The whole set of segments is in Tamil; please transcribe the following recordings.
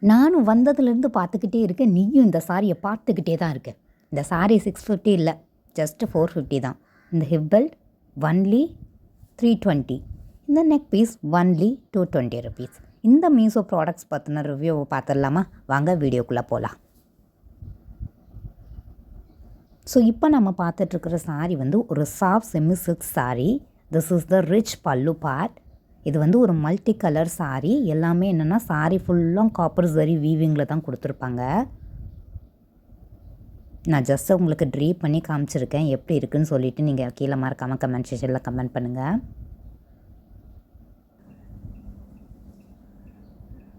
நானும் வந்ததுலேருந்து பார்த்துக்கிட்டே இருக்கேன். நீயும் இந்த சாரியை பார்த்துக்கிட்டே தான் இருக்க. இந்த சாரி 650 இல்லை, ஜஸ்ட் 450 தான். இந்த ஹிப் பெல்ட் ஒன்லி 320. இந்த நெக் பீஸ் ஒன்லி 220 ருபீஸ். இந்த மீஷோ ப்ராடக்ட்ஸ் பற்றின ரிவ்யூவை பார்த்துடலாமா? வாங்க வீடியோக்குள்ளே போகலாம். ஸோ இப்போ நம்ம பார்த்துட்ருக்கிற சாரி வந்து ஒரு soft semi silk sorry. This is the rich பல்லு பார்ட். இது வந்து ஒரு மல்டி கலர் சாரி. எல்லாமே என்னென்னா சாரி ஃபுல்லாக காப்பர் சரி வீவிங்கில் தான் கொடுத்துருப்பாங்க. நான் ஜஸ்ட் உங்களுக்கு ட்ரீ பண்ணி காமிச்சிருக்கேன். எப்படி இருக்குதுன்னு சொல்லிவிட்டு நீங்கள் கீழே மறக்காமல் கமெண்ட் செக்ஷனில் கமெண்ட் பண்ணுங்கள்.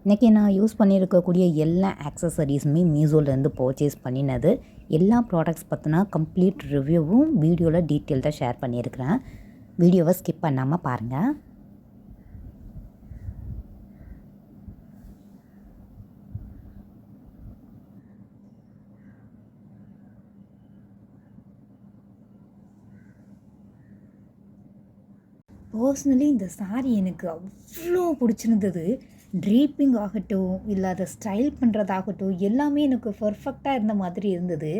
இன்றைக்கி நான் யூஸ் பண்ணியிருக்கக்கூடிய எல்லா ஆக்சசரிஸுமே மீஷோலேருந்து பர்ச்சேஸ் பண்ணினது. எல்லா ப்ராடக்ட்ஸ் பற்றினா கம்ப்ளீட் ரிவ்யூவும் வீடியோவில் டீட்டெயில்டாக ஷேர் பண்ணியிருக்கிறேன். வீடியோவை ஸ்கிப் பண்ணாமல் பாருங்கள். பர்சனலி இந்த சாரி எனக்கு அவ்வளோ பிடிச்சிருந்தது. ட்ரீப்பிங் ஆகட்டும், இல்லை அதை ஸ்டைல் பண்ணுறதாகட்டும், எல்லாமே எனக்கு பர்ஃபெக்டாக இருந்த மாதிரி இருந்தது.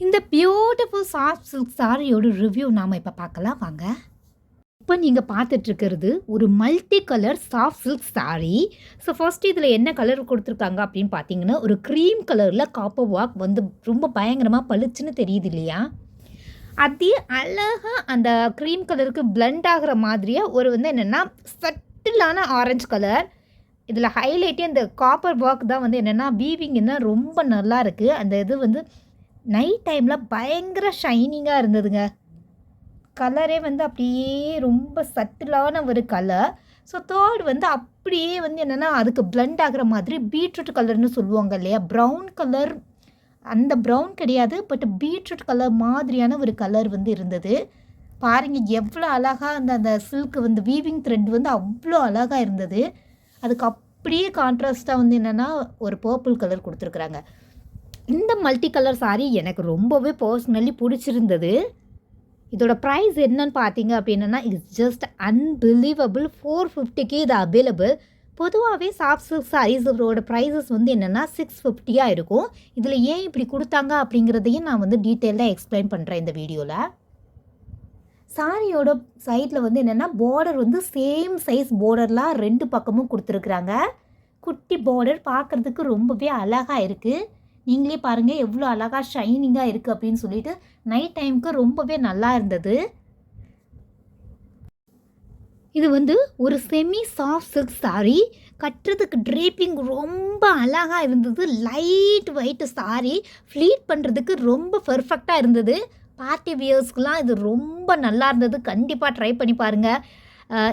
இந்த பியூட்டிஃபுல் சாஃப்ட் சில்க் சாரியோட ரிவ்யூ நாம் இப்போ பார்க்கலாம் வாங்க. இப்போ நீங்கள் பார்த்துட்ருக்கிறது ஒரு multi colour soft silk sorry. So first இதில் என்ன கலர் கொடுத்துருக்காங்க அப்படின்னு பார்த்தீங்கன்னா, ஒரு க்ரீம் கலரில் காப்பர் ஒர்க் வந்து ரொம்ப பயங்கரமாக பளிச்சுன்னு தெரியுது இல்லையா? அதே அழகாக அந்த க்ரீம் கலருக்கு பிளெண்ட் ஆகிற மாதிரியே ஒரு வந்து என்னென்னா சட்டிலான ஆரஞ்சு கலர். இதில் ஹைலைட்டே இந்த காப்பர் ஒர்க் தான் வந்து என்னென்னா வீவிங் தான் ரொம்ப நல்லா இருக்குது. அந்த இது வந்து நைட் டைமில் பயங்கர ஷைனிங்காக இருந்ததுங்க. கலரே வந்து அப்படியே ரொம்ப சட்டிலான ஒரு கலர். ஸோ தேர்ட் வந்து அப்படியே வந்து என்னென்னா அதுக்கு பிளெண்ட் ஆகிற மாதிரி பீட்ரூட் கலர்னு சொல்லுவாங்க இல்லையா? ப்ரௌன் கலர், அந்த ப்ரௌன் கிடையாது, பட் பீட்ரூட் கலர் மாதிரியான ஒரு கலர் வந்து இருந்தது. பாருங்கள் எவ்வளோ அழகாக அந்த சில்க் வந்து வீவிங் த்ரெட் வந்து அவ்வளோ அழகாக இருந்தது. அதுக்கு அப்படியே கான்ட்ராஸ்ட்டாக வந்து என்னென்னா ஒரு பர்பிள் கலர் கொடுத்துருக்குறாங்க. இந்த மல்டி கலர் சாரி எனக்கு ரொம்பவே பர்சனலி பிடிச்சிருந்தது. இதோட ப்ரைஸ் என்னன்னு பார்த்தீங்க அப்படின்னா, இட்ஸ் ஜஸ்ட் அன்பிலீவபிள். 450க்கு இது அவைலபிள். பொதுவாகவே சாஃப்ட் சில்க் சாரீஸோட ப்ரைஸஸ் வந்து என்னென்னா 650 இருக்கும். இதில் ஏன் இப்படி கொடுத்தாங்க அப்படிங்கிறதையும் நான் வந்து டீட்டெயிலாக எக்ஸ்பிளைன் பண்ணுறேன் இந்த வீடியோவில். சாரியோட சைடில் வந்து என்னென்னா பார்டர் வந்து சேம் சைஸ் பார்டர்லாம் 2 பக்கமும் கொடுத்துருக்குறாங்க. குட்டி பார்டர் பார்க்குறதுக்கு ரொம்பவே அழகாக இருக்குது. நீங்களே பாருங்கள் எவ்வளோ அழகாக ஷைனிங்காக இருக்குது அப்படின்னு சொல்லிட்டு நைட் டைமுக்கு ரொம்பவே நல்லா இருந்தது. இது வந்து ஒரு செமி சாஃப்ட் சில்க் சாரி. கட்டுறதுக்கு ட்ரேப்பிங் ரொம்ப அழகாக இருந்தது. லைட் வெயிட் சாரி, ஃப்ளீட் பண்ணுறதுக்கு ரொம்ப பர்ஃபெக்டாக இருந்தது. பார்ட்டி வியர்ஸ்க்குலாம் இது ரொம்ப நல்லா இருந்தது. கண்டிப்பாக ட்ரை பண்ணி பாருங்கள்.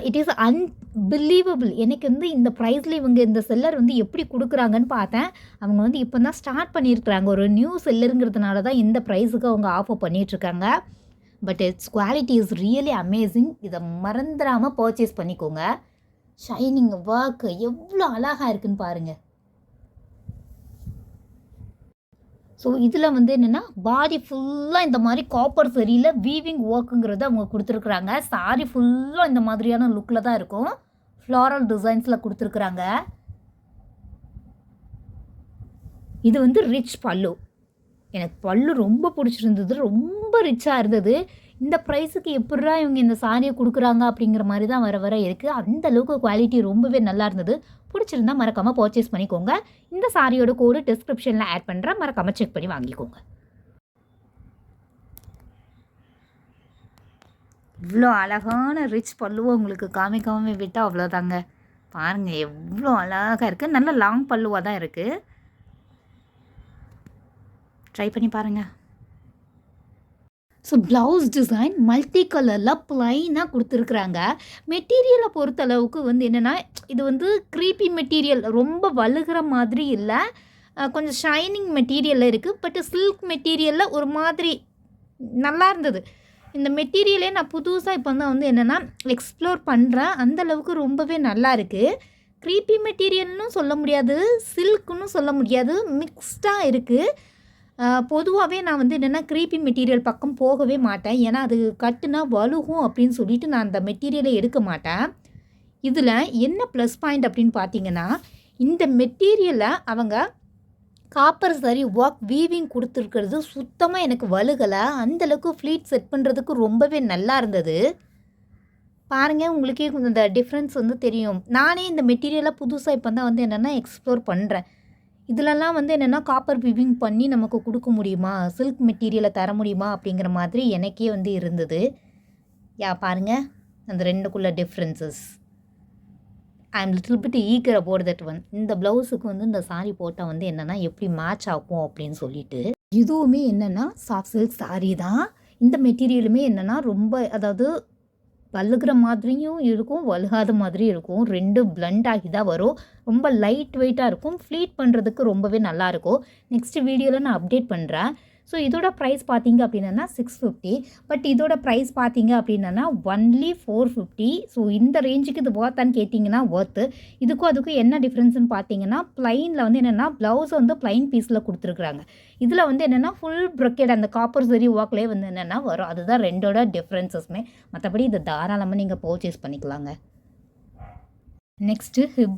It is unbelievable. எனக்கு வந்து இந்த ப்ரைஸில் இவங்க இந்த செல்லர் வந்து எப்படி கொடுக்குறாங்கன்னு பார்த்தேன். அவங்க வந்து இப்போ தான் ஸ்டார்ட் பண்ணியிருக்கிறாங்க. ஒரு நியூ செல்லருங்கிறதுனால தான் இந்த ப்ரைஸுக்கு அவங்க ஆஃபர் பண்ணிகிட்ருக்காங்க. But it's quality is really amazing. இதை மறந்துடாமல் பர்ச்சேஸ் பண்ணிக்கோங்க. ஷைனிங் ஒர்க் எவ்வளோ அழகாக இருக்குன்னு பாருங்கள். ஸோ இதில் வந்து என்னென்னா பாடி ஃபுல்லாக இந்த மாதிரி காப்பர் சரியில் வீவிங் ஒர்க்குங்கிறது அவங்க கொடுத்துருக்குறாங்க. சாரி ஃபுல்லாக இந்த மாதிரியான லுக்கில் தான் இருக்கும். ஃப்ளாரல் டிசைன்ஸில் கொடுத்துருக்குறாங்க. இது வந்து ரிச் பல்லு. எனக்கு பல்லு ரொம்ப பிடிச்சிருந்தது. ரொம்ப ரிச்சாக இருந்தது. இந்த ப்ரைஸுக்கு எப்படிரா இவங்க இந்த சாரியை கொடுக்குறாங்க அப்படிங்கிற மாதிரி தான் வர இருக்குது. அந்தளவுக்கு குவாலிட்டி ரொம்பவே நல்லா இருந்தது. பிடிச்சிருந்தா மறக்காமல் பர்ச்சேஸ் பண்ணிக்கோங்க. இந்த சாரியோட கோடு டிஸ்கிரிப்ஷனில் ஆட் பண்ணுறேன். மறக்காமல் செக் பண்ணி வாங்கிக்கோங்க. இவ்வளோ அழகான ரிச் பல்லுவை உங்களுக்கு காமிக்காமல் விட்டால் அவ்வளோதாங்க. பாருங்கள் எவ்வளோ அழகாக இருக்குது. நல்ல லாங் பல்லுவாக தான் இருக்குது. ட்ரை பண்ணி பாருங்கள். ஸோ ப்ளவுஸ் டிசைன் மல்டி கலரில் ப்ளைனாக கொடுத்துருக்குறாங்க. மெட்டீரியலை பொறுத்தளவுக்கு வந்து என்னென்னா இது வந்து க்ரீப்பி மெட்டீரியல், ரொம்ப வழுகிற மாதிரி இல்லை, கொஞ்சம் ஷைனிங் மெட்டீரியலில் இருக்குது. பட் சில்க் மெட்டீரியலில் ஒரு மாதிரி நல்லா இருந்தது. இந்த மெட்டீரியலே நான் புதுசாக இப்போ தான் வந்து என்னென்னா எக்ஸ்ப்ளோர் பண்ணுறேன். அந்தளவுக்கு ரொம்பவே நல்லா இருக்குது. க்ரீப்பி மெட்டீரியல்னு சொல்ல முடியாது, சில்க்குன்னு சொல்ல முடியாது, மிக்ஸ்டாக இருக்குது. பொதுவாகவே நான் வந்து என்னென்னா க்ரீப்பி மெட்டீரியல் பக்கம் போகவே மாட்டேன். ஏன்னா அது கட்டுனா வலுகும் அப்படின்னு சொல்லிட்டு நான் அந்த மெட்டீரியலை எடுக்க மாட்டேன். இதில் என்ன ப்ளஸ் பாயிண்ட் அப்படின்னு பார்த்தீங்கன்னா, இந்த மெட்டீரியலை அவங்க காப்பர் சரி ஒர்க் வீவிங் கொடுத்துருக்கிறது சுத்தமாக எனக்கு வழுகலை. அந்தளவுக்கு ஃப்ளீட் செட் பண்ணுறதுக்கு ரொம்பவே நல்லா இருந்தது. பாருங்கள், உங்களுக்கே கொஞ்சம் இந்த டிஃப்ரென்ஸ் வந்து தெரியும். நானே இந்த மெட்டீரியலை புதுசாக இப்போ தான் வந்து என்னென்னா எக்ஸ்ப்ளோர் பண்ணுறேன். இதிலலாம் வந்து என்னென்னா காப்பர் வீவிங் பண்ணி நமக்கு கொடுக்க முடியுமா, சில்க் மெட்டீரியலை தர முடியுமா அப்படிங்கிற மாதிரி எனக்கே வந்து இருந்தது. பாருங்கள் அந்த ரெண்டுக்குள்ள differences. I am little bit eager about that one. இந்த ப்ளவுஸுக்கு வந்து இந்த சாரீ போட்டால் வந்து என்னென்னா எப்படி மேட்ச் ஆகும் அப்படின்னு சொல்லிட்டு. இதுவுமே என்னென்னா சாஃப்ட் சில்க் சாரீ தான். இந்த மெட்டீரியலுமே என்னென்னா ரொம்ப அதாவது வழுகிற மாதிரியும் இருக்கும், வழுகாத மாதிரியும் இருக்கும். 2 பிளண்ட் ஆகி தான் வரும். ரொம்ப லைட் வெயிட்டாக இருக்கும். ஃப்ளீட் பண்ணுறதுக்கு ரொம்பவே நல்லாயிருக்கும். நெக்ஸ்ட் வீடியோவில் நான் அப்டேட் பண்ணுறேன். ஸோ இதோட ப்ரைஸ் பார்த்தீங்க அப்படின்னா 650. பட் இதோட ப்ரைஸ் பார்த்தீங்க அப்படின்னா ஒன்லி 450. ஸோ இந்த ரேஞ்சுக்கு இது ஒர்த்தான்னு கேட்டிங்கன்னா ஒர்த்து. இதுக்கும் அதுக்கும் என்ன டிஃப்ரென்ஸ்னு பார்த்தீங்கன்னா ப்ளைனில் வந்து என்னென்னா ப்ளவுஸ் வந்து ப்ளைன் பீஸில் கொடுத்துருக்குறாங்க. இதில் வந்து என்னென்னா ஃபுல் ப்ரொக்கேட் அந்த காப்பர் சரி ஒர்க்லேயே வந்து என்னென்னா வரும். அதுதான் ரெண்டோட டிஃப்ரென்சஸ்மே. மற்றபடி இதை தாராளமாக நீங்கள் பர்ச்சேஸ் பண்ணிக்கலாங்க. நெக்ஸ்ட்டு ஹிப்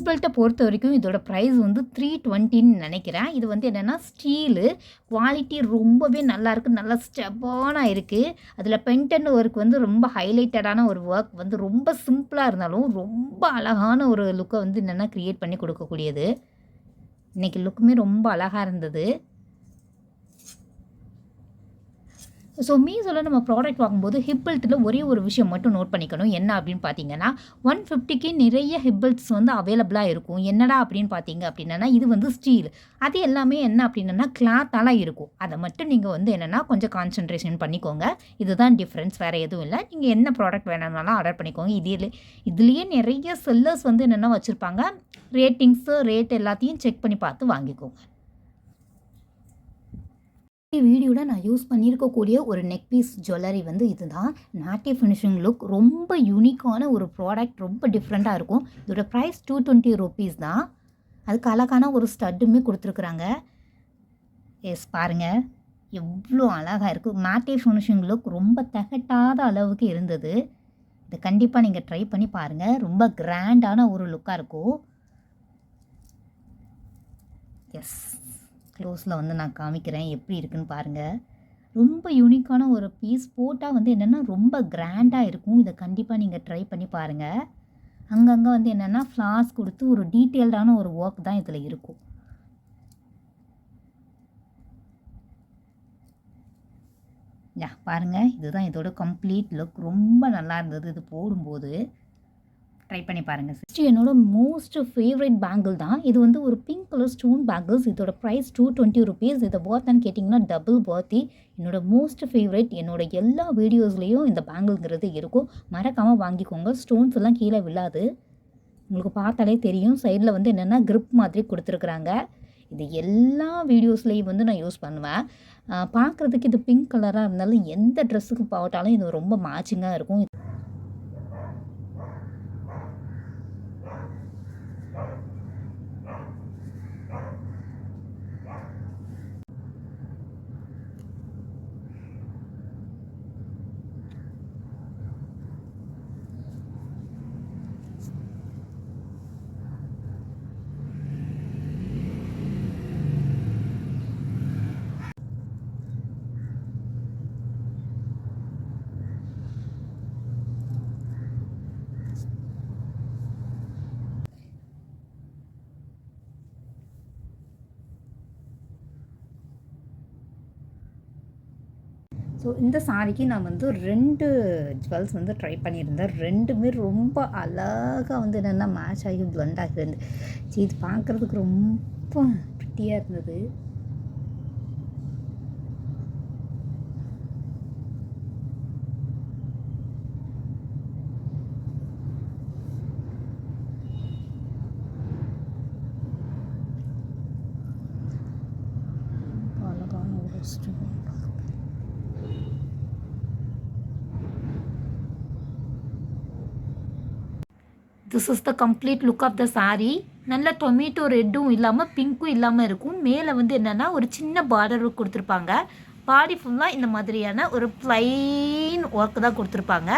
பெல்ட்டை பொறுத்த வரைக்கும் இதோட ப்ரைஸ் வந்து 320ன்னு நினைக்கிறேன். இது வந்து என்னென்னா ஸ்டீலு குவாலிட்டி ரொம்பவே நல்லாயிருக்கு, நல்லா ஸ்டெப்பானாக இருக்குது. அதில் பென்டன் ஒர்க் வந்து ரொம்ப ஹைலைட்டடான ஒரு ஒர்க் வந்து ரொம்ப சிம்பிளாக இருந்தாலும் ரொம்ப அழகான ஒரு லுக்கை வந்து என்னென்னா க்ரியேட் பண்ணி கொடுக்கக்கூடியது. இன்றைக்கி லுக்குமே ரொம்ப அழகாக இருந்தது. ஸோ மீஷோவில் நம்ம ப்ராடக்ட் வாங்கும்போது ஹிப் பெல்ட்டில் ஒரே ஒரு விஷயம் மட்டும் நோட் பண்ணிக்கணும். என்ன அப்படின்னு பார்த்தீங்கன்னா 150க்கு நிறைய ஹிப் பெல்ட்ஸ் வந்து அவைலபிளாக இருக்கும். என்னடா அப்படின்னு பார்த்தீங்க அப்படின்னா இது வந்து ஸ்டீல். அது எல்லாமே என்ன அப்படின்னா கிளாத்தால் இருக்கும். அதை மட்டும் நீங்கள் வந்து என்னென்னா கொஞ்சம் கான்சன்ட்ரேஷன் பண்ணிக்கோங்க. இதுதான் டிஃப்ரென்ஸ், வேறு எதுவும் இல்லை. நீங்கள் என்ன ப்ராடக்ட் வேணும்னாலும் ஆர்டர் பண்ணிக்கோங்க. இதுலேயே நிறைய செல்லர்ஸ் வந்து என்னென்னா வச்சுருப்பாங்க. ரேட்டிங்ஸு ரேட் எல்லாத்தையும் செக் பண்ணி பார்த்து வாங்கிக்கோங்க. வீடியோவில் நான் யூஸ் பண்ணியிருக்கக்கூடிய ஒரு நெக் பீஸ் ஜுவல்லரி வந்து இதுதான். நாட்டி ஃபினிஷிங் லுக் ரொம்ப யூனிக்கான ஒரு ப்ராடக்ட், ரொம்ப டிஃப்ரெண்ட்டாக இருக்கும். இதோட ப்ரைஸ் 220 rupees தான். அதுக்கு அழகான ஒரு ஸ்டட்டுமே கொடுத்துருக்குறாங்க. எஸ் பாருங்கள் எவ்வளோ அழகாக இருக்குது. நாட்டி ஃபினிஷிங் லுக் ரொம்ப திகட்டாத அளவுக்கு இருந்தது. இதை கண்டிப்பாக நீங்கள் ட்ரை பண்ணி பாருங்கள். ரொம்ப கிராண்டான ஒரு லுக்காக இருக்கும். எஸ் க்ளோஸில் வந்து நான் காமிக்கிறேன் எப்படி இருக்குன்னு பாருங்கள். ரொம்ப யூனிக்கான ஒரு பீஸ் போட்டால் வந்து என்னென்னா ரொம்ப கிராண்டாக இருக்கும். இதை கண்டிப்பாக நீங்கள் ட்ரை பண்ணி பாருங்கள். அங்கங்கே வந்து என்னென்னா ஃப்ளார்ஸ் கொடுத்து ஒரு டீட்டெயில்டான ஒரு ஒர்க் தான் இதில் இருக்கும். பாருங்கள் இதுதான் இதோட கம்ப்ளீட் லுக். ரொம்ப நல்லா இருந்தது இது போடும்போது. ட்ரை பண்ணி பாருங்கள். நெக்ஸ்ட் என்னோட மோஸ்ட் ஃபேவரட் பேங்கிள் தான். இது வந்து ஒரு பிங்க் கலர் ஸ்டோன் பேங்கிள்ஸ். இதோட ப்ரைஸ் 220 rupees. இதை ஒர்த்தான்னு கேட்டிங்கன்னா டபுள் ஒர்த்தி. என்னோட மோஸ்ட் ஃபேவரட். என்னோட எல்லா வீடியோஸ்லேயும் இந்த பேங்கிள்ங்கிறது இருக்கும். மறக்காமல் வாங்கிக்கோங்க. ஸ்டோன்ஸ் எல்லாம் கீழே விழாது. உங்களுக்கு பார்த்தாலே தெரியும். சைடில் வந்து என்னென்னா கிரிப் மாதிரி கொடுத்துருக்குறாங்க. இது எல்லா வீடியோஸ்லேயும் வந்து நான் யூஸ் பண்ணுவேன். பார்க்குறதுக்கு இது பிங்க் கலராக இருந்தாலும் எந்த ட்ரெஸ்ஸுக்கு போட்டாலும் இது ரொம்ப மேட்சிங்காக இருக்கும். ஸோ இந்த சாரிக்கு நான் வந்து 2 ஜுவல்ஸ் வந்து ட்ரை பண்ணியிருந்தேன். 2மே ரொம்ப அழகாக வந்து என்னென்னா மேட்ச் ஆகி பிளண்ட் ஆகிருந்து. இது பார்க்குறதுக்கு ரொம்ப ப்ரிட்டியாக இருந்தது. அழகான ஒரு stone. This is the complete look of the sari. நல்ல டொமேட்டோ ரெட்டும் இல்லாமல் பிங்க்கும் இல்லாமல் இருக்கும். மேலே வந்து என்னென்னா ஒரு சின்ன பார்டர் கொடுத்துருப்பாங்க. பாடி ஃபுல்லாக இந்த மாதிரியான ஒரு ப்ளைன் ஒர்க் தான் கொடுத்துருப்பாங்க.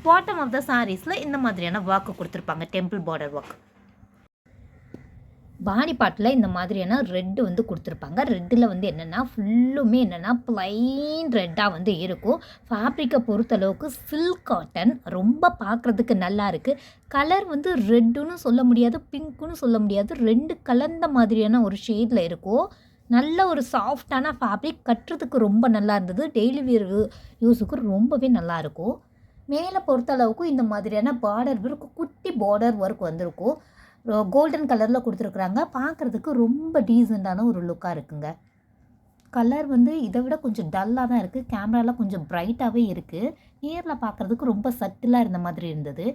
பாட்டம் ஆஃப் த சாரீஸில் இந்த மாதிரியான ஒர்க்கு கொடுத்துருப்பாங்க. Temple border work. பாடி பார்ட்டில் இந்த மாதிரியான ரெட்டு வந்து கொடுத்துருப்பாங்க. ரெட்டில் வந்து என்னென்னா ஃபுல்லுமே என்னென்னா ப்ளைன் ரெட்டாக வந்து இருக்கும். ஃபேப்ரிக்கை பொறுத்தளவுக்கு சில்க் காட்டன் ரொம்ப பார்க்குறதுக்கு நல்லா இருக்குது. கலர் வந்து ரெட்டுன்னு சொல்ல முடியாது, பிங்க்குன்னு சொல்ல முடியாது, 2 கலந்த மாதிரியான ஒரு ஷேடில் இருக்கும். நல்ல ஒரு சாஃப்டான ஃபேப்ரிக், கட்டுறதுக்கு ரொம்ப நல்லா இருந்தது. டெய்லி வியர் யூஸுக்கு ரொம்பவே நல்லாயிருக்கும். மேலே பொறுத்தளவுக்கு இந்த மாதிரியான பார்டர் ஒர்க், குட்டி பார்டர் ஒர்க் வந்திருக்கும். கோல்டன் கலரில் கொடுத்துருக்குறாங்க. பார்க்குறதுக்கு ரொம்ப டீசெண்டான ஒரு லுக்காக இருக்குங்க. கலர் வந்து இதை விட கொஞ்சம் டல்லாக தான் இருக்குது. கேமராவில் கொஞ்சம் பிரைட்டாகவே இருக்குது. நேரில் பார்க்குறதுக்கு ரொம்ப சட்டிலாக இருந்த மாதிரி இருந்தது.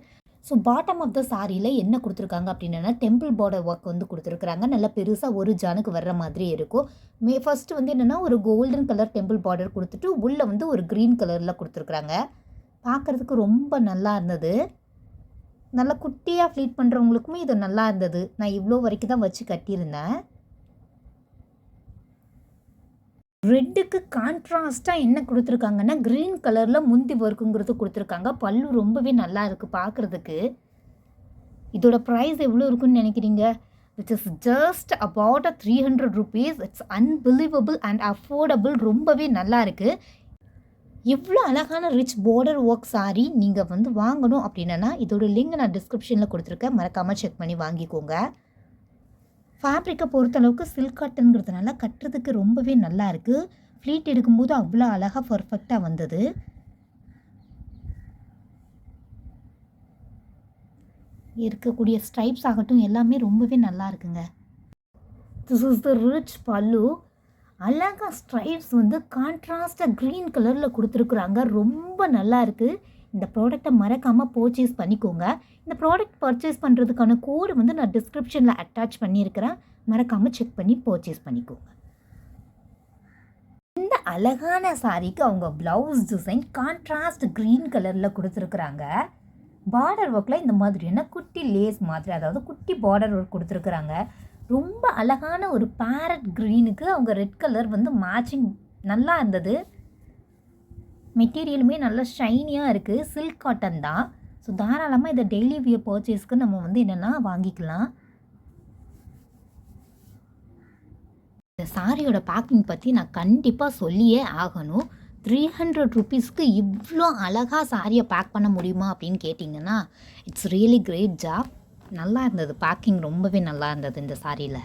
ஸோ பாட்டம் ஆஃப் த சாரியில் என்ன கொடுத்துருக்காங்க அப்படின்னா டெம்பிள் பார்டர் ஒர்க் வந்து கொடுத்துருக்குறாங்க. நல்லா பெருசாக ஒரு ஜானுக்கு வர்ற மாதிரி இருக்கும். ஃபஸ்ட்டு வந்து என்னென்னா ஒரு கோல்டன் கலர் டெம்பிள் பார்டர் கொடுத்துட்டு உள்ளே வந்து ஒரு க்ரீன் கலரில் கொடுத்துருக்குறாங்க. பார்க்குறதுக்கு ரொம்ப நல்லா இருந்தது. நல்லா குட்டியாக ஃப்ளீட் பண்ணுறவங்களுக்குமே இது நல்லா இருந்தது. நான் இவ்வளோ வரைக்கும் தான் வச்சு கட்டியிருந்தேன். ரெட்டுக்கு கான்ட்ராஸ்ட்டாக என்ன கொடுத்துருக்காங்கன்னா க்ரீன் கலரில் முந்தி ஒர்க்குங்கிறது கொடுத்துருக்காங்க. பல்லு ரொம்பவே நல்லா இருக்குது பார்க்குறதுக்கு. இதோட ப்ரைஸ் எவ்வளோ இருக்குன்னு நினைக்கிறீங்க? Which is just about 300 rupees. It's unbelievable and affordable. ரொம்பவே நல்லா இருக்குது. இவ்வளோ அழகான ரிச் பார்டர் ஒர்க் சாரி நீங்கள் வந்து வாங்கணும் அப்படின்னா இதோட லிங்க் நான் டிஸ்கிரிப்ஷனில் கொடுத்துருக்கேன். மறக்காமல் செக் பண்ணி வாங்கிக்கோங்க. ஃபேப்ரிக்கை பொறுத்தளவுக்கு சில்க் காட்டனுங்கிறதுனால கட்டுறதுக்கு ரொம்பவே நல்லா இருக்குது. ஃப்ளீட் எடுக்கும்போது அவ்வளோ அழகாக பர்ஃபெக்டாக வந்தது. இருக்கக்கூடிய ஸ்ட்ரைப்ஸ் ஆகட்டும் எல்லாமே ரொம்பவே நல்லா இருக்குங்க. திஸ் இஸ் த ரிச் பல்லு. அழகாக ஸ்ட்ரைப்ஸ் வந்து கான்ட்ராஸ்டாக க்ரீன் கலரில் கொடுத்துருக்குறாங்க. ரொம்ப நல்லா இருக்குது. இந்த ப்ராடக்டை மறக்காமல் பர்ச்சேஸ் பண்ணிக்கோங்க. இந்த ப்ராடக்ட் பர்ச்சேஸ் பண்ணுறதுக்கான கோடு வந்து நான் டிஸ்கிரிப்ஷனில் அட்டாச் பண்ணியிருக்கிறேன். மறக்காமல் செக் பண்ணி பர்ச்சேஸ் பண்ணிக்கோங்க. இந்த அழகான சாரிக்கு அவங்க ப்ளவுஸ் டிசைன் கான்ட்ராஸ்ட் க்ரீன் கலரில் கொடுத்துருக்குறாங்க. பார்டர் ஒர்க்கில் இந்த மாதிரியான குட்டி லேஸ் மாதிரி, அதாவது குட்டி பார்டர் ஒர்க் கொடுத்துருக்குறாங்க. ரொம்ப அழகான ஒரு பேரட் க்ரீனுக்கு அவங்க ரெட் கலர் வந்து மேட்சிங் நல்லா இருந்தது. மெட்டீரியலுமே நல்லா ஷைனியாக இருக்குது. சில்க் காட்டன் தான். ஸோ தாராளமாக இதை டெய்லி வியர் பர்ச்சேஸ்க்கு நம்ம வந்து என்னென்னா வாங்கிக்கலாம். இந்த சாரியோட பேக்கிங் பற்றி நான் கண்டிப்பாக சொல்லியே ஆகணும். 300 rupeesக்கு இவ்வளோ அழகாக சாரியை பேக் பண்ண முடியுமா அப்படின்னு கேட்டிங்கன்னா இட்ஸ் ரியலி கிரேட் ஜாப். நல்லா இருந்தது. பேக்கிங் ரொம்பவே நல்லா இருந்தது இந்த சாரியில்.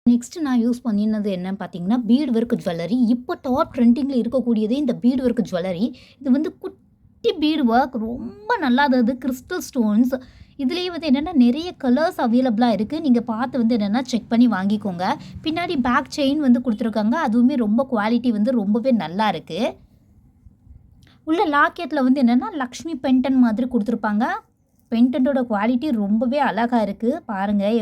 நெக்ஸ்ட்டு நான் யூஸ் பண்ணினது என்னன்னு பார்த்தீங்கன்னா பீட் ஒர்க் ஜுவல்லரி. இப்போ டாப் ட்ரெண்டிங்கில் இருக்கக்கூடியதே இந்த பீட் ஒர்க் ஜுவல்லரி. இது வந்து குட்டி பீட் ஒர்க் ரொம்ப நல்லா இருந்தது. Crystal stones. இதுலேயே வந்து என்னென்னா நிறைய கலர்ஸ் அவைலபிளாக இருக்குது. நீங்கள் பார்த்து வந்து என்னென்னா செக் பண்ணி வாங்கிக்கோங்க. பின்னாடி பேக் செயின் வந்து கொடுத்துருக்காங்க. அதுவுமே ரொம்ப குவாலிட்டி வந்து ரொம்பவே நல்லா இருக்குது. உள்ள லாக்கெட்டில் வந்து என்னென்னா லக்ஷ்மி பென்டன் மாதிரி கொடுத்துருப்பாங்க. பென்டன்ட்டோட குவாலிட்டி ரொம்பவே அழகாக இருக்குது. பாருங்கள்,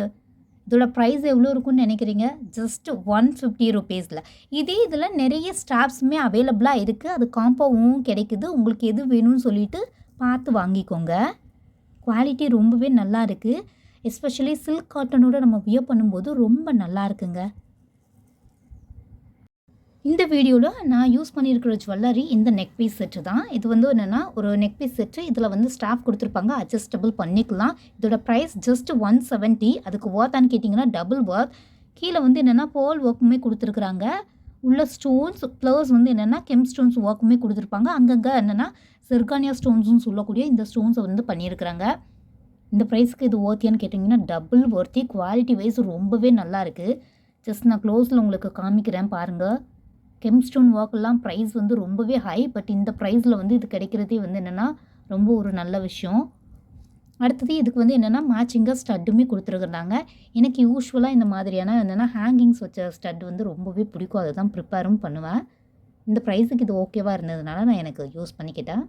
இதோட ப்ரைஸ் எவ்வளோ இருக்குன்னு நினைக்கிறீங்க? ஜஸ்ட் 150 rupeesல. இதே இதில் நிறைய ஸ்டாப்ஸுமே அவைலபிளாக இருக்குது. அது காம்போவும் கிடைக்குது. உங்களுக்கு எது வேணும்னு சொல்லிட்டு பார்த்து வாங்கிக்கோங்க. குவாலிட்டி ரொம்பவே நல்லா இருக்குது. எஸ்பெஷலி சில்க் காட்டனோட நம்ம வியர் பண்ணும்போது ரொம்ப நல்லா இருக்குங்க. இந்த வீடியோவில் நான் யூஸ் பண்ணியிருக்கிற ஜுவல்லரி இந்த நெக் பீஸ் செட்டு தான். இது வந்து என்னென்னா ஒரு நெக் பீஸ் செட்டு. இதில் வந்து ஸ்டாப் கொடுத்துருப்பாங்க, அட்ஜஸ்டபிள் பண்ணிக்கலாம். இதோட ப்ரைஸ் ஜஸ்ட் 170. அதுக்கு ஒர்த்தான்னு கேட்டிங்கன்னா டபுள் ஒர்த். கீழே வந்து என்னென்னா பேர்ல் ஒர்க்குமே கொடுத்துருக்குறாங்க. உள்ள ஸ்டோன்ஸ் ப்ளஸ் வந்து என்னென்னா கெம் ஸ்டோன்ஸ் ஒர்க்குமே கொடுத்துருப்பாங்க. அங்கங்கே என்னென்னா சிர்கானியா ஸ்டோன்ஸுன்னு சொல்லக்கூடிய இந்த ஸ்டோன்ஸை வந்து பண்ணியிருக்கிறாங்க. இந்த ப்ரைஸ்க்கு இது ஒர்த்தியான்னு கேட்டிங்கன்னா டபுள் ஒர்த்தி. குவாலிட்டி வைஸ் ரொம்பவே நல்லா இருக்குது. ஜஸ்ட் நான் க்ளோஸில் உங்களுக்கு காமிக்கிறேன் பாருங்கள். கெம்ஸ்டோன் ஒர்க்கெல்லாம் ப்ரைஸ் வந்து ரொம்பவே ஹை. பட் இந்த ப்ரைஸில் வந்து இது கிடைக்கிறதே வந்து என்னென்னா ரொம்ப ஒரு நல்ல விஷயம். அடுத்தது இதுக்கு வந்து என்னென்னா மேட்சிங்காக ஸ்டட்டுமே கொடுத்துருக்குறாங்க. எனக்கு யூஸ்வலாக இந்த மாதிரியான என்னென்னா ஹேங்கிங்ஸ் வச்ச ஸ்டட் வந்து ரொம்பவே பிடிக்கும். அதை தான் ப்ரிப்பேரும் பண்ணுவேன். இந்த ப்ரைஸுக்கு இது ஓகேவாக இருந்ததுனால நான் எனக்கு யூஸ் பண்ணிக்கிட்டேன்.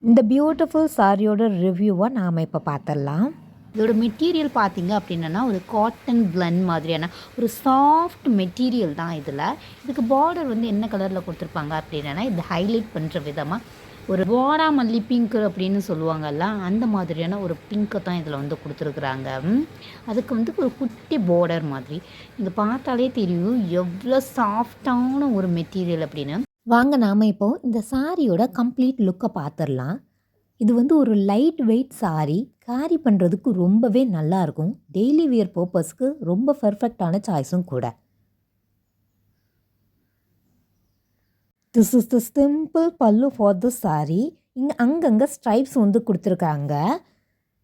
இந்த பியூட்டிஃபுல் சாரியோட ரிவ்யூவை நாம் இப்போ பார்த்துடலாம். இதோட மெட்டீரியல் பார்த்திங்க அப்படின்னா ஒரு காட்டன் பிளண்ட் மாதிரியான ஒரு சாஃப்ட் மெட்டீரியல் தான் இதில். இதுக்கு பார்டர் வந்து என்ன கலரில் கொடுத்துருப்பாங்க அப்படின்னா இது ஹைலைட் பண்ணுற விதமாக ஒரு வாடாமல்லி பிங்க் அப்படின்னு சொல்லுவாங்கல்ல, அந்த மாதிரியான ஒரு பிங்க்கை தான் இதில் வந்து கொடுத்துருக்குறாங்க. அதுக்கு வந்து ஒரு குட்டி பார்டர் மாதிரி. நீங்கள் பார்த்தாலே தெரியும் எவ்வளோ சாஃப்டான ஒரு மெட்டீரியல் அப்படின்னு. வாங்க நாம் இப்போது இந்த சாரியோட கம்ப்ளீட் லுக்கை பார்த்துடலாம். இது வந்து ஒரு லைட் வெயிட் சாரி, கேரி பண்ணுறதுக்கு ரொம்பவே நல்லாயிருக்கும். டெய்லி வியர் பர்பஸ்க்கு ரொம்ப பெர்ஃபெக்டான சாய்ஸும் கூட. திஸ் இஸ் த சிம்பிள் பல்லு ஃபார் த சாரி. இங்கே அங்கங்கே ஸ்ட்ரைப்ஸ் வந்து கொடுத்துருக்காங்க.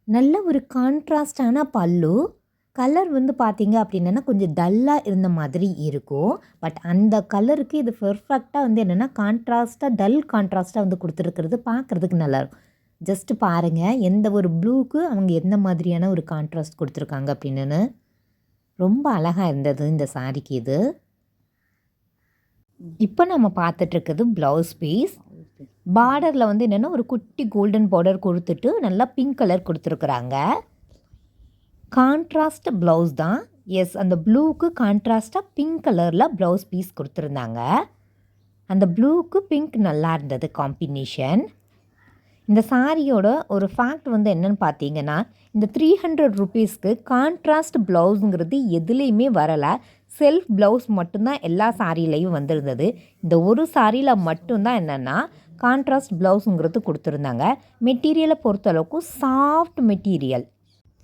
நல்ல ஒரு கான்ட்ராஸ்டான பல்லு. கலர் வந்து பார்த்தீங்க அப்படின்னா கொஞ்சம் டல்லாக இருந்த மாதிரி இருக்கும். பட் அந்த கலருக்கு இது பெர்ஃபெக்டாக வந்து என்னென்னா டல் கான்ட்ராஸ்ட்டாக வந்து கொடுத்துருக்கிறது பார்க்குறதுக்கு நல்லாயிருக்கும். ஜஸ்ட்டு பாருங்கள் எந்த ஒரு ப்ளூக்கு அவங்க எந்த மாதிரியான ஒரு கான்ட்ராஸ்ட் கொடுத்துருக்காங்க அப்படின்னு. ரொம்ப அழகாக இருந்தது இந்த சாரிக்கு இது. இப்போ நம்ம பார்த்துட்ருக்குது ப்ளவுஸ் பீஸ். பார்டரில் வந்து என்னென்னா ஒரு குட்டி கோல்டன் பார்டர் கொடுத்துட்டு நல்லா பிங்க் கலர் கொடுத்துருக்குறாங்க. கான்ட்ராஸ்ட் ப்ளவுஸ் தான். எஸ், அந்த ப்ளூவுக்கு கான்ட்ராஸ்ட்டாக பிங்க் கலரில் ப்ளவுஸ் பீஸ் கொடுத்துருந்தாங்க. அந்த ப்ளூவுக்கு பிங்க் நல்லா இருந்தது காம்பினேஷன். இந்த சாரியோட ஒரு ஃபேக்ட் வந்து என்னென்னு பார்த்தீங்கன்னா, இந்த 300 ருபீஸ்க்கு கான்ட்ராஸ்ட் ப்ளவுஸுங்கிறது எதுலேயுமே வரலை. செல்ஃப் ப்ளவுஸ் மட்டும்தான் எல்லா சாரிலையும் வந்திருந்தது. இந்த ஒரு சாரியில் மட்டும்தான் என்னென்னா கான்ட்ராஸ்ட் ப்ளவுஸுங்கிறது கொடுத்துருந்தாங்க. மெட்டீரியலை பொறுத்தளவுக்கு சாஃப்ட் மெட்டீரியல்.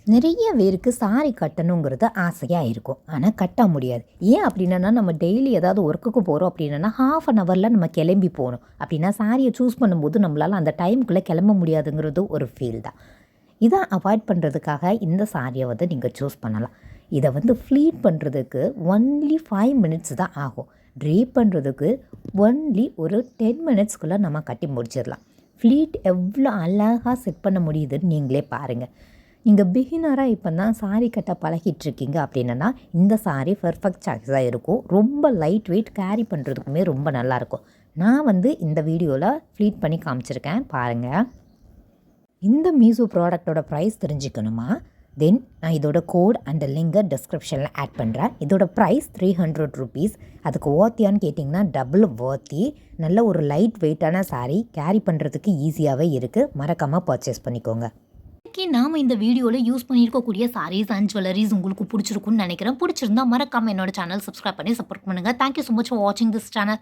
நிறைய பேருக்கு சாரி கட்டணுங்கிறது ஆசையாக இருக்கும், ஆனால் கட்ட முடியாது. ஏன் அப்படின்னா நம்ம டெய்லி ஏதாவது ஒர்க்குக்கு போகிறோம் அப்படின்னா ½ அன் ஹவரில் நம்ம கிளம்பி போகணும். அப்படின்னா சாரியை சூஸ் பண்ணும்போது நம்மளால் அந்த டைமுக்குள்ளே கிளம்ப முடியாதுங்கிறது ஒரு ஃபீல் தான். இதை அவாய்ட் பண்ணுறதுக்காக இந்த சாரியை வந்து நீங்கள் சூஸ் பண்ணலாம். இதை வந்து ஃப்ளீட் பண்ணுறதுக்கு ஒன்லி 5 மினிட்ஸ் தான் ஆகும். ட்ரேப் பண்ணுறதுக்கு ஒன்லி ஒரு 10 மினிட்ஸ்க்குள்ளே நம்ம கட்டி முடிச்சிடலாம். ஃப்ளீட் எவ்வளோ அழகாக செட் பண்ண முடியுதுன்னு நீங்களே பாருங்கள். நீங்கள் பிகினராக இப்போ தான் சாரீ கட்ட பழகிட்டுருக்கீங்க அப்படின்னா இந்த சாரீ பெர்ஃபெக்ட் சாய்ஸாக இருக்கும். ரொம்ப லைட் வெயிட் கேரி பண்ணுறதுக்குமே ரொம்ப நல்லாயிருக்கும். நான் வந்து இந்த வீடியோவில் ஃப்ளீட் பண்ணி காமிச்சிருக்கேன் பாருங்கள். இந்த மீஷோ ப்ராடக்டோட ப்ரைஸ் தெரிஞ்சுக்கணுமா? தென் நான் இதோட கோட் அண்ட் லிங்கை டிஸ்கிரிப்ஷனில் ஆட் பண்ணுறேன். இதோட ப்ரைஸ் 300 ருபீஸ். அதுக்கு ஓர்த்தியான்னு கேட்டிங்கன்னா டபுள் ஓர்த்தி. நல்ல ஒரு லைட் வெயிட்டான சாரீ, கேரி பண்ணுறதுக்கு ஈஸியாகவே இருக்குது. மறக்காமல் பர்ச்சேஸ் பண்ணிக்கோங்க. நாம் இந்த வீடியோவில் யூஸ் பண்ணியிருக்கக்கூடிய சாரீஸ் அண்ட் ஜுவல்லரிஸ் உங்களுக்கு பிடிச்சிருக்குன்னு நினைக்கிறேன். பிடிச்சிருந்தா மறக்காமல் என்னோட சேனல் சப்ஸ்கிரைப் பண்ணி சப்போர்ட் பண்ணுங்கள். தேங்க்யூ ஸோ மச் ஃபார் வாட்சிங் திஸ் சேனல்.